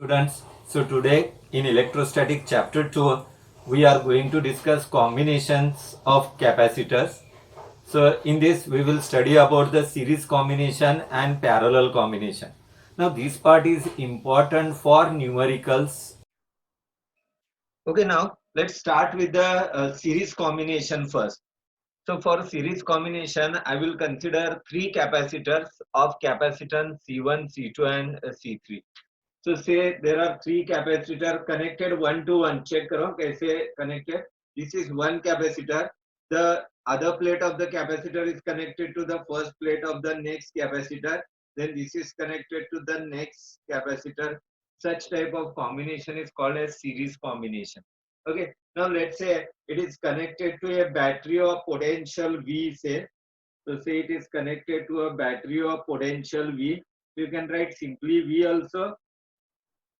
Students, so today in electrostatic chapter 2 we are going to discuss combinations of capacitors. So in this we will study about the series combination and parallel combination. Now this part is important for numericals. Okay, now let's start with the series combination first. So for series combination I will consider three capacitors of capacitance C1, C2 and C3. So say there are three capacitor connected one to one. Check करो कैसे connected. This is one capacitor. The other plate of the capacitor is connected to the first plate of the next capacitor. Then this is connected to the next capacitor. Such type of combination is called as series combination. Okay. Now let's say it is connected to a battery of potential V. Say so. Say it is connected to a battery of potential V. You can write simply V also,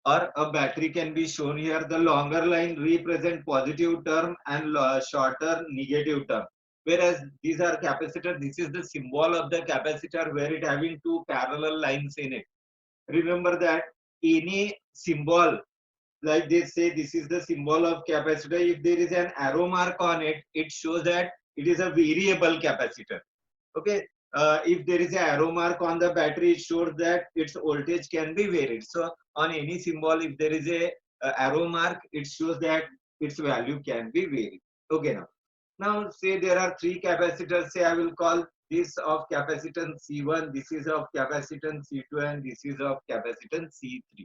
or a battery can be shown here. The longer line represent positive term and shorter negative term. Whereas these are capacitor, this is the symbol of the capacitor where it having two parallel lines in it. Remember that any symbol like they say this is the symbol of capacitor. If there is an arrow mark on it, it shows that it is a variable capacitor. Okay, if there is an arrow mark on the battery, it shows that its voltage can be varied. So on any symbol, if there is a arrow mark, it shows that its value can be varied. Okay, now say there are three capacitors. Say I will call this of capacitance C1, this is of capacitance C2 and this is of capacitance C3.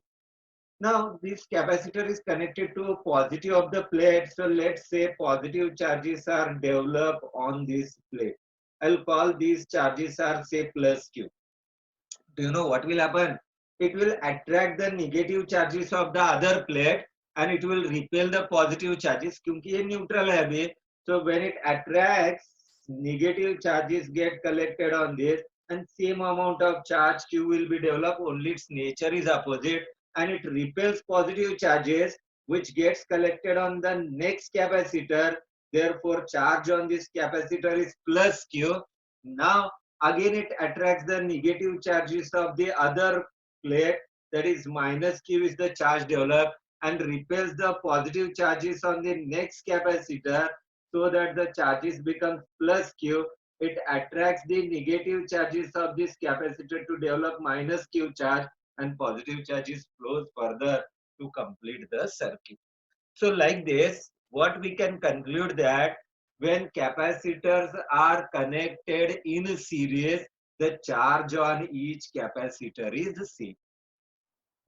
Now this capacitor is connected to a positive of the plate. So let's say positive charges are developed on this plate. I'll call these charges are say plus Q. Do you know what will happen? It will attract the negative charges of the other plate and it will repel the positive charges. क्योंकि ये neutral है अभी. So when it attracts, negative charges get collected on this and same amount of charge Q will be developed. Only its nature is opposite and it repels positive charges which gets collected on the next capacitor. Therefore, charge on this capacitor is plus Q. Now again it attracts the negative charges of the other plate, that is minus Q is the charge developed, and repels the positive charges on the next capacitor so that the charges become plus Q. It attracts the negative charges of this capacitor to develop minus Q charge and positive charges flows further to complete the circuit. So like this, what we can conclude that when capacitors are connected in series, the charge on each capacitor is same.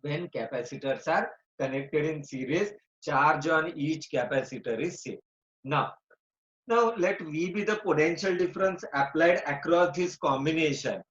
When capacitors are connected in series, charge on each capacitor is same. Now let V be the potential difference applied across this combination.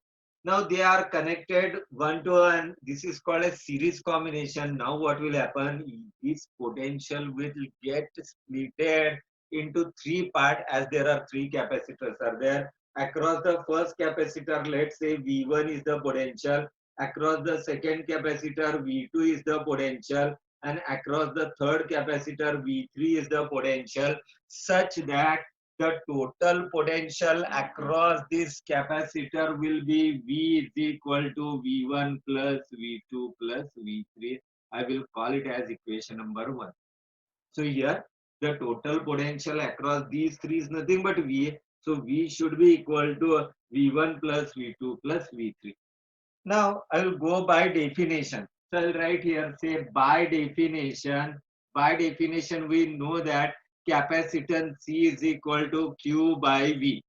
Now they are connected one to one. This is called a series combination. Now what will happen? This potential will get splitted into three parts as there are three capacitors are there. Across the first capacitor, let's say V1 is the potential. Across the second capacitor, V2 is the potential. And across the third capacitor, V3 is the potential, such that the total potential across this capacitor will be V is equal to V1 plus V2 plus V3. I will call it as equation number 1. So here the total potential across these three is nothing but V. So V should be equal to V1 plus V2 plus V3. Now I will go by definition. So I'll write here, say by definition we know that capacitance C is equal to Q by V.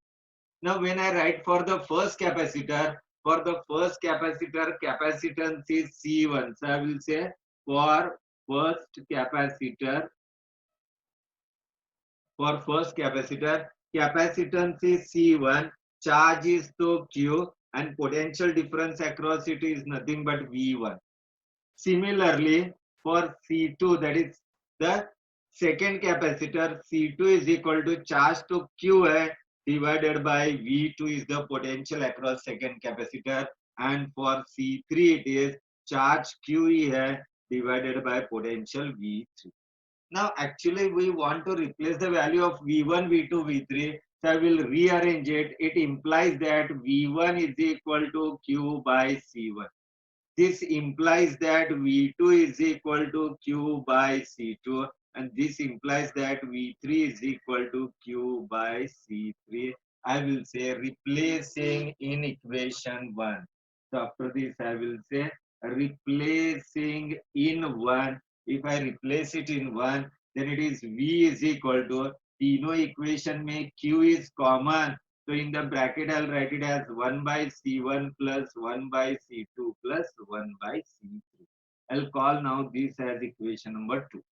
Now when I write for the first capacitor, capacitance is C1. So I will say for first capacitor, capacitance is C1, charge is to Q and potential difference across it is nothing but V1. Similarly, for C2, that is the second capacitor, C2 is equal to charge to Q divided by V2 is the potential across second capacitor, and for C3 it is charge QE है divided by potential V3. Now actually we want to replace the value of V1, V2, V3. So I will rearrange it. It implies that V1 is equal to Q by C1. this implies that V2 is equal to Q by C2, and this implies that V3 is equal to Q by C3. I will say replacing in equation 1. So after this I will say replacing in 1. If I replace it in 1, then it is V is equal to, तीनों equation में Q is common. So in the bracket, I'll write it as 1 by C1 plus 1 by C2 plus 1 by C3. I'll call now this as equation number 2.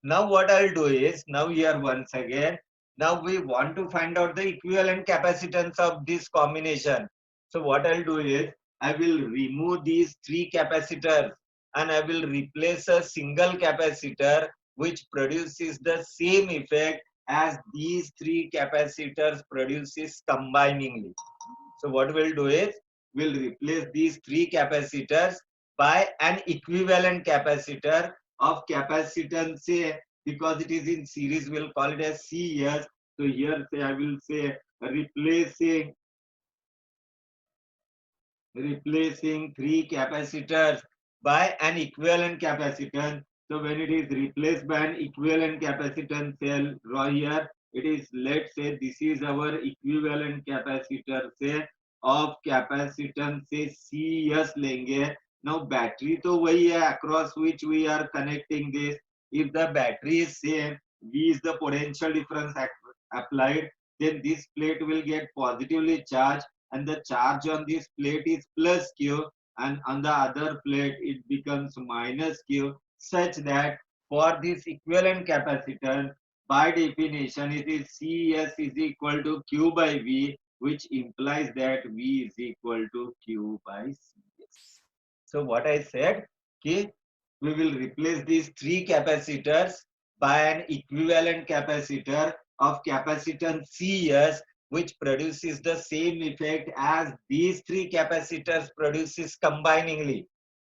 Now what I'll do is, now here once again, now we want to find out the equivalent capacitance of this combination. So what I'll do is, I will remove these three capacitors and I will replace a single capacitor which produces the same effect as these three capacitors produces combiningly. So what we'll do is, we'll replace these three capacitors by an equivalent capacitor of capacitance A, because it is in series, we'll call it as CS. So here say I will say replacing three capacitors by an equivalent capacitance. So when it is replaced by an equivalent capacitance, cell draw here, it is, let's say this is our equivalent capacitor say of capacitance say CS लेंगे. Now battery तो वही है across which we are connecting this. If the battery is same, V is the potential difference applied, then this plate will get positively charged and the charge on this plate is plus Q, and on the other plate it becomes minus Q, such that for this equivalent capacitance, by definition it is CS is equal to Q by V, which implies that V is equal to Q by CS. So what I said, okay, we will replace these three capacitors by an equivalent capacitor of capacitance CS, which produces the same effect as these three capacitors produces combiningly.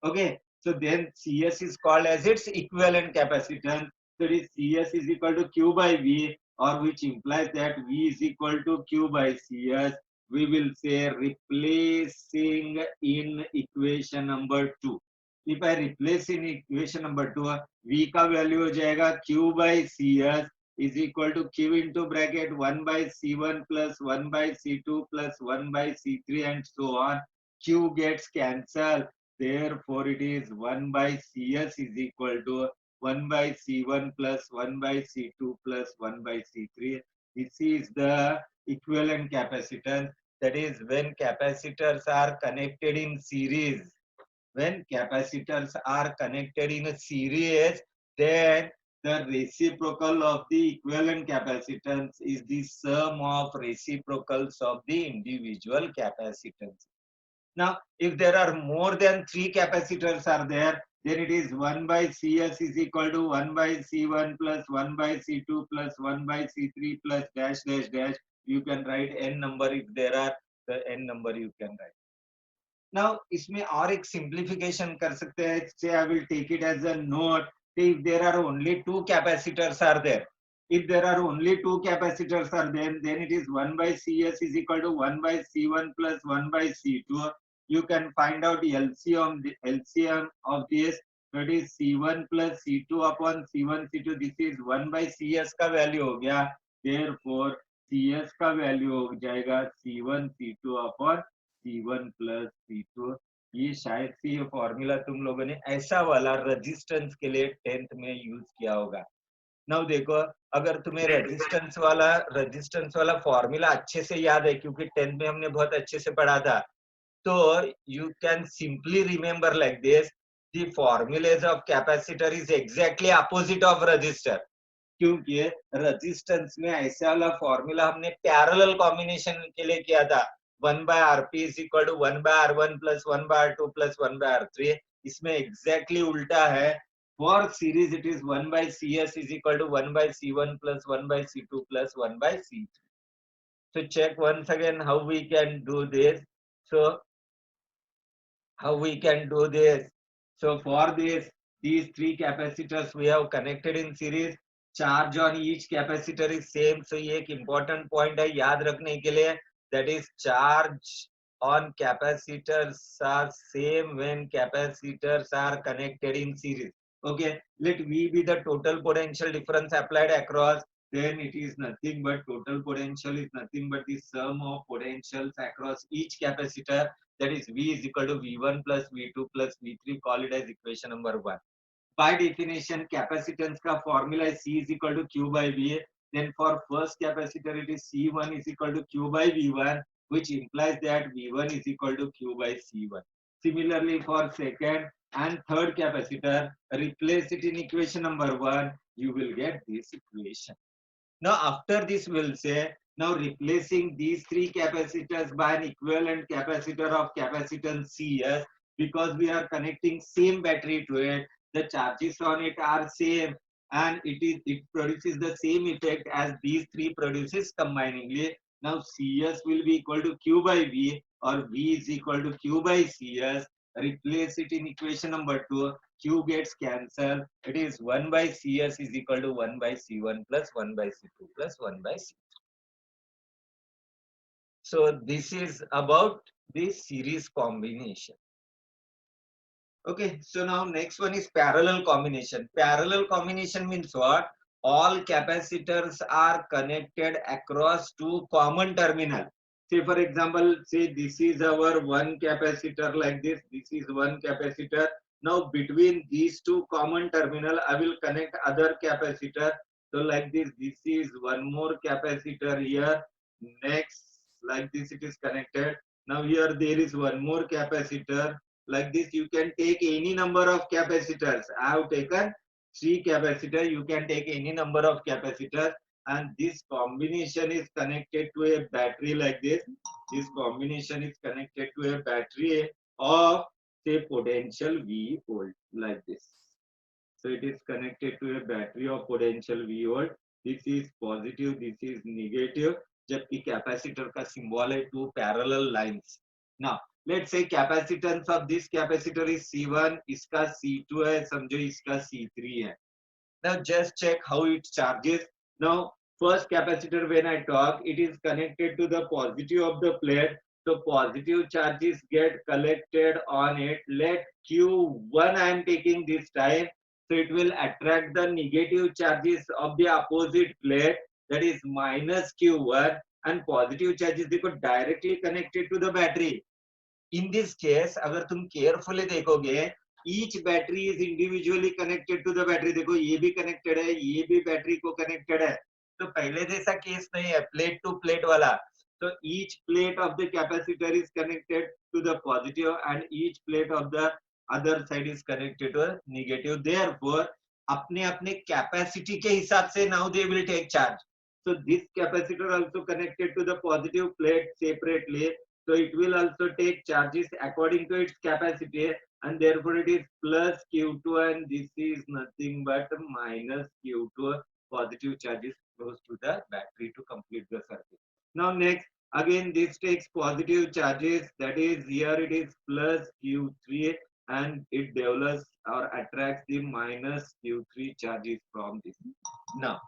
Okay, so then CS is called as its equivalent capacitance. So it is CS is equal to Q by V, or which implies that V is equal to Q by CS. We will say replacing in equation number 2. If I replace in equation number 2, V का value हो जाएगा Q by CS is equal to Q into bracket 1 by C1 plus 1 by C2 plus 1 by C3 and so on. Q gets cancelled. Therefore, it is 1 by CS is equal to 1 by C1 plus 1 by C2 plus 1 by C3. This is the equivalent capacitance. That is when capacitors are connected in series. When capacitors are connected in a series, then the reciprocal of the equivalent capacitance is the sum of reciprocals of the individual capacitance. Now, if there are more than three capacitors are there, then it is 1 by CS is equal to 1 by C1 plus 1 by C2 plus 1 by C3 plus dash dash dash. You can write n number if there are the n number you can write. Now, इसमें और एक simplification कर सकते हैं. Say I will take it as a note. If there are only two capacitors are there, if there are only two capacitors are there, then it is 1 by CS is equal to 1 by C1 plus 1 by C2. You can find out the LCM of this. That is C1 plus C2 upon C1 C2. This is 1 by CS का value हो गया. Therefore, CS का value हो जाएगा C1 C2 upon C1 plus C2. ये शायद से ये फॉर्मूला तुम लोगों ने ऐसा वाला रेजिस्टेंस के लिए 10th में यूज किया होगा. नाउ देखो, अगर तुम्हें रेजिस्टेंस वाला फॉर्मूला अच्छे से याद है, क्योंकि 10th में हमने बहुत अच्छे से पढ़ा था, तो you can simply remember like this, the formulas of capacitor is exactly opposite of resistor. क्योंकि रेजिस्टेंस में ऐसा वाला फॉर्मूला हमने पैरेलल कॉम्बिनेशन के लिए किया था. 1 by Rp is equal to 1 by R1 plus 1 by R2 plus 1 by R3. इसमें exactly उल्टा है. For series it is 1 by CS is equal to 1 by C1 plus 1 by C2 plus 1 by C3. So check once again how we can do this. So how we can do this? So for this, these three capacitors we have connected in series. Charge on each capacitor is same. So ये एक important point है याद रखने के लिए. That is charge on capacitors are same when capacitors are connected in series. Okay, let V be the total potential difference applied across, then it is nothing but total potential is nothing but the sum of potentials across each capacitor, that is V is equal to V1 plus V2 plus V3, call it as equation number 1. By definition capacitance का formula is C is equal to Q by V. Then for first capacitor it is C1 is equal to Q by V1, which implies that V1 is equal to Q by C1. Similarly for second and third capacitor, replace it in equation number 1, you will get this equation. Now after this we'll say, now replacing these three capacitors by an equivalent capacitor of capacitance Cs, because we are connecting same battery to it, the charges on it are same, and it produces the same effect as these three produces combiningly. Now Cs will be equal to Q by V, or V is equal to Q by Cs. Replace it in equation number 2. Q gets cancelled. It is 1 by Cs is equal to 1 by C1 plus 1 by C2 plus 1 by C3. So this is about the series combination. Okay, so now next one is parallel combination. Parallel combination means what? All capacitors are connected across two common terminal. Say for example, say this is our one capacitor like this. This is one capacitor. Now between these two common terminal, I will connect other capacitor. So like this is one more capacitor here. Next, like this it is connected. Now here there is one more capacitor. Like this you can take any number of capacitors. I have taken 3 capacitor. You can take any number of capacitors, and this combination is connected to a battery like this. This combination is connected to a battery of say potential V volt like this. So it is connected to a battery of potential V volt. This is positive, this is negative. जबकि capacitor का symbol है two parallel lines. Now let's say capacitance of this capacitor is C1, इसका C2 है, समझो इसका C3 है. Now just check how it charges. Now first capacitor when I talk, it is connected to the positive of the plate. So positive charges get collected on it. Let Q1 I am taking this time. So it will attract the negative charges of the opposite plate, that is minus Q1, and positive charges they got directly connected to the battery. In this case अगर तुम carefully देखोगे, each battery is individually connected to the battery. देखो ये भी connected है, ये भी battery को connected है. तो पहले जैसा केस नहीं है plate to plate वाला. So each plate of the capacitor is connected to the positive and each plate of the other side is connected to negative. Therefore अपने अपने capacity के हिसाब से now they will take charge. So this capacitor also connected to the positive plate separately. So it will also take charges according to its capacity, and therefore it is plus Q2, and this is nothing but minus Q2. Positive charges goes to the battery to complete the circuit. Now next, again this takes positive charges, that is here it is plus Q3, and it develops or attracts the minus Q3 charges from this. Now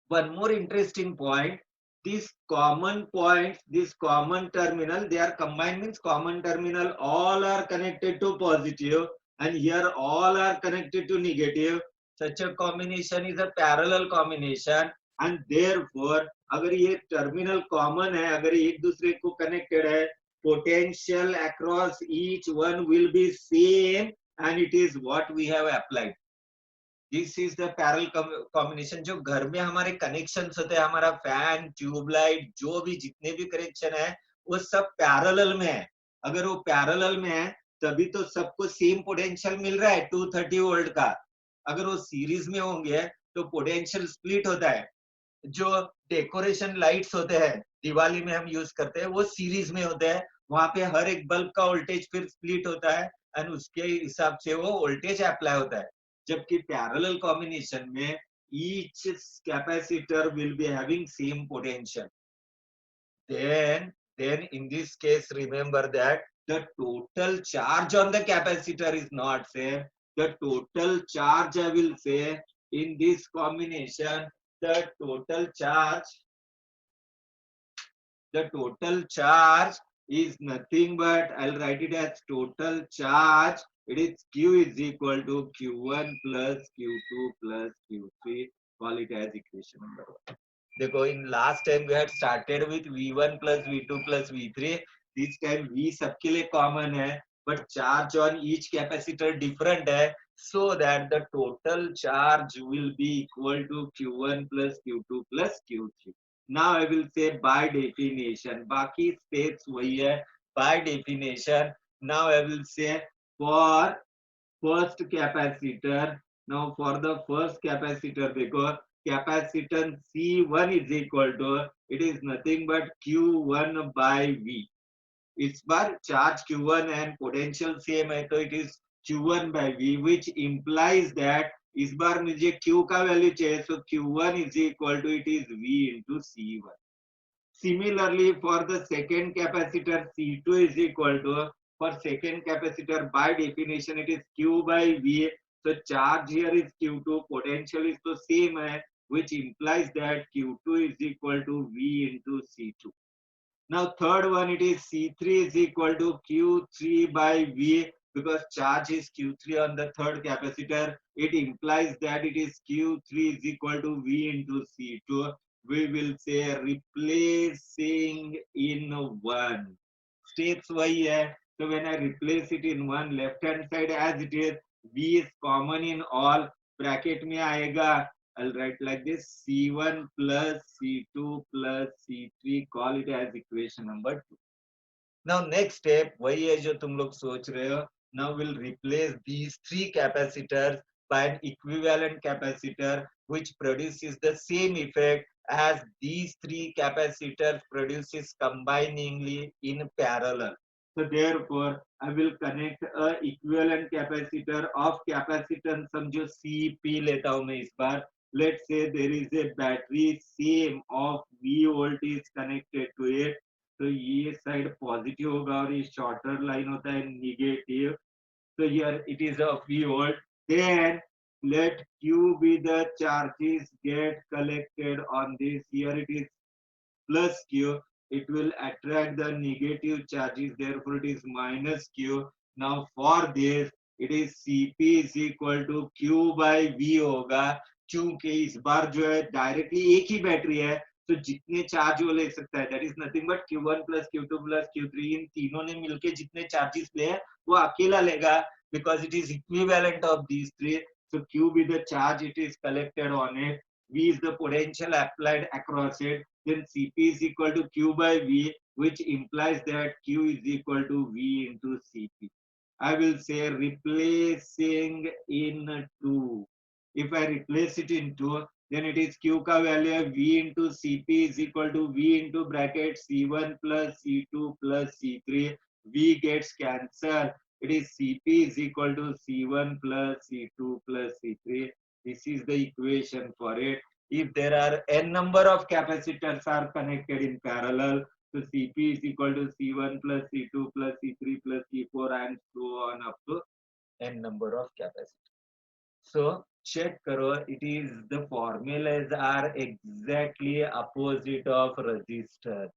one more interesting point, these common points, this common terminal, they are combined means common terminal all are connected to positive, and here all are connected to negative. Such a combination is a parallel combination, and therefore अगर ये terminal common है, अगर एक दूसरे को connected है, potential across each one will be same, and it is what we have applied. This is the parallel combination. जो घर में हमारे कनेक्शन होते हैं, हमारा फैन, ट्यूबलाइट, जो भी जितने भी कनेक्शन है वो सब पैरेलल में है. अगर वो पैरेलल में है तभी तो सबको सेम पोटेंशियल मिल रहा है 230 वोल्ट का. अगर वो सीरीज में होंगे तो पोटेंशियल स्प्लिट होता है. जो डेकोरेशन लाइट्स होते हैं दिवाली में हम यूज करते हैं वो सीरीज में होते हैं. वहां पे हर एक बल्ब का वोल्टेज फिर स्प्लिट होता है एंड उसके हिसाब से वो वोल्टेज अप्लाई होता है. जबकि पैरेलल कॉम्बिनेशन में each capacitor will be having same potential. Then in this case remember that the total charge on the capacitor is not same. The total charge I will say in this combination, the total charge is nothing but, I'll write it as total charge. It is Q is equal to Q1 plus Q2 plus Q3. Call it as equation number 1. देखो in last time we had started with V1 plus V2 plus V3. This time V सबके लिए common है, but charge on each capacitor different है, so that the total charge will be equal to Q1 plus Q2 plus Q3. Now I will say by definition, बाकी steps वही है. By definition, now I will say for first capacitor. Now for the first capacitor, because capacitance C1 is equal to, it is nothing but Q1 by V. इस बार charge Q1 and potential same है, तो it is Q1 by V, which implies that इस बार मुझे Q का value चाहिए, so Q1 is equal to, it is V into C1. Similarly, for the second capacitor, C2 is equal to, for second capacitor, by definition, it is Q by V. So charge here is Q2, potential is the same, which implies that Q2 is equal to V into C2. Now third one, it is C3 is equal to Q3 by V, because charge is Q3 on the third capacitor. It implies that it is Q3 is equal to V into C2. We will say replacing in one. Steps वही है. So when I replace it in one, left hand side as it is, V is common in all. Bracket में आएगा, I'll write like this, C1 plus C2 plus C3, call it as equation number 2. Now next step, वही है जो तुम लोग सोच रहे हो. Now we'll replace these three capacitors by an equivalent capacitor which produces the same effect as these three capacitors produces combiningly in parallel. So therefore, I will connect a equivalent capacitor of capacitance. समझो CP लेता हूँ मैं इस बार. Let's say there is a battery same of V volt is connected to it. तो ये side positive होगा और ये शॉर्टर लाइन होता है negative. So here it is a V volt. Then let Q be the charges get collected on this. Here it is plus Q. It will attract the negative charges. Therefore, it is minus Q. Now for this, it is Cp is equal to Q by V होगा. क्योंकि इस बार जो है directly एक ही battery है, तो जितने charge वो ले सकता है, that is nothing but Q1 plus Q2 plus Q3. इन तीनों ने मिलके जितने चार्जेस ले हैं वो अकेला लेगा, because it is equivalent of these three. So Q be the charge it is collected on it, V is the potential applied across it, then Cp is equal to Q by V, which implies that Q is equal to V into Cp. I will say replacing in 2. If I replace it in 2, then it is Q का value V into Cp is equal to V into bracket C1 plus C2 plus C3. V gets cancelled. It is Cp is equal to C1 plus C2 plus C3. This is the equation for it. If there are n number of capacitors are connected in parallel, so Cp is equal to C1 plus C2 plus C3 plus C4 and so on up to n number of capacitors. So check karo, it is the formulas are exactly opposite of resistors.